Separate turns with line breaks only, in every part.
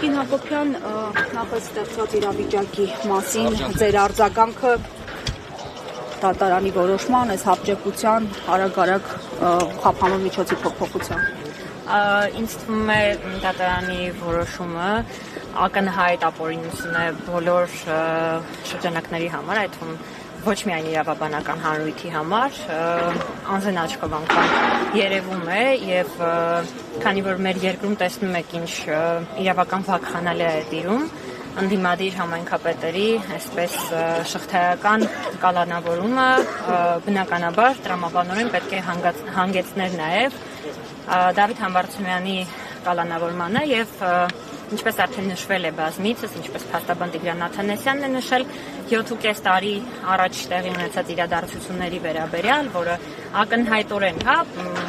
Տիկին Հակոբյան, նախ ստեղծված իրավիճակի մասին ձեր արձագանքը դատարանի որոշման, այս հապճեպության, արագ խափանող միջոցի փոփոխության։
Ինձ թվում է դատարանի որոշումը ակնհայտ ապօրինություն է բոլոր շրջանակների համար, այդ թվում ոչ միայն իրավաբանական հանրույթի համար, անձն աչքով անգամ երևում է եւ քանի որ մեր երկրում տեսնում եք ինչ իրավական վակխանալի է տիրում, ընդդիմադիր համայնքապետերի այսպես շղթայական կալանավորումը բնականաբար տրամաբանորեն պետք է հանգեցներ նաեւ Դավիթ Համբարձումյանի կալանավորմանը եւ ինչպես արդեն նշվել է բազմիցս, ինչպես փաստաբան Տիգրան Աթանեսյանն է նշել 7.5 տարի առաջ տեղի ունեցած իրադարձությունների վերաբերյալ, որը ակնհայտորեն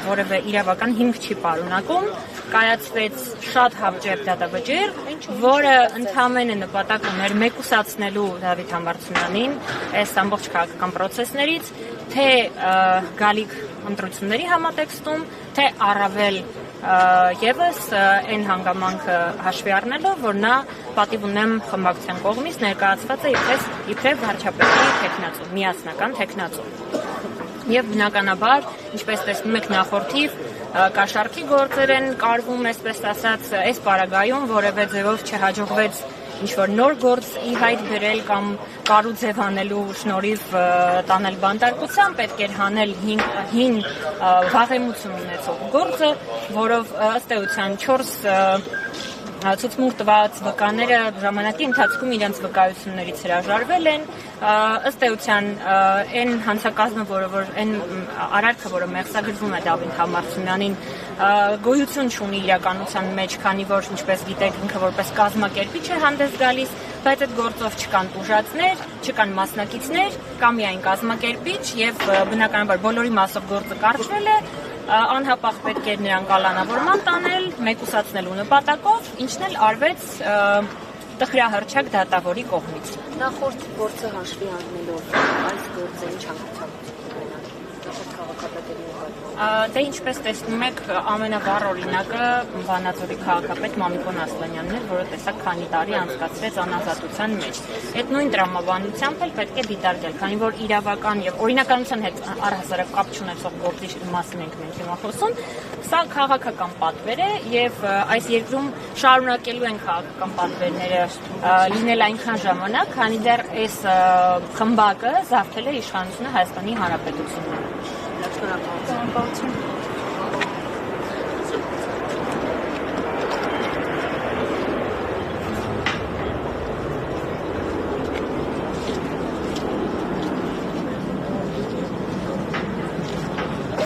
որևէ իրավական հիմք չի պարունակում, կայացվեց շատ հապճեպ դատավճիռ, որը ընդհանրապես նպատակ ուներ մեկուսացնելու Դավիթ Համբարձումյանին այս ամբողջ քաղաքական process-ներից, թե գալիք ընտրությունների համատեքստում, թե առավել Եվս այն հանգամանքը հաշվի առնելով, որ նա պատիվ ունեմ խմբակցության կողմից ներկայացված է իբրև վարչապետի թեկնածու, միասնական թեկնածու։ Եվ բնականաբար, ինչպես տեսնում եք նախորդիվ, կաշառքի գործեր են կարվում, այսպես ասած, այս պարագայում որևէ ձևով չհաջողվեց ինչ-որ նոր գործ ի հայտ բերել կամ կարու ձև անելու շնորհիվ տանել բանտարկության, պետք էր հանել հին վաղեմություն ունեցող գործը, որով ըստ էության 4 ցուցմունք տված վկաները ժամանակի ընթացքում իրենց վկայություններից հրաժարվել են, ըստ էության այն հանցակազմը, այն արարքը, որը մեղսագրվում է Դավիթ Համբարձումյանին, գոյություն չունի իրականության մեջ, քանի որ ինչպես գիտեք ինքը որպես կազմակերպիչ է հանդես գալիս, բայց այդ գործով չկան տուժածներ, չկան մասնակիցներ, կա միայն կազմակերպիչ եւ բնականաբար բոլորի մասով գործը կարճվել է, անհապաղ պետք էր նրան կալանավորման տանել, մեկուսացնելու նպատակով, ինչն էլ արվեց տխրահռչակ դատավորի կողմից։
Նախորդ գործը հաշվի առնելով այս գործը ինչ հանգուցալուծում ունենալ նախորդ քաղաքապետերի նկատմամբ։
Դե ինչպես տեսնում եք, ամենավառ օրինակը Վանաձորի քաղաքապետ Մամիկոն Ասլանյանն էր, որը տեսակ քանի տարի անցկացրեց անազատության մեջ։ Այդ նույն տրամաբանությամբ էլ պետք է դիտարկել, քանի որ իրավական եւ օրինականության հետ առհասարակ կապ չունեցող գործի մասին ենք մենք հիմա խոսում, սա քաղաքական պատվեր է եւ այս երկրում շարունակելու են քաղաքական պատվերները լինել այնքան ժամանակ, քանի դեռ այս խմբակը զավթել է իշխանությունը Հայաստանի Հանրապետությունում։
Շնորհակալություն։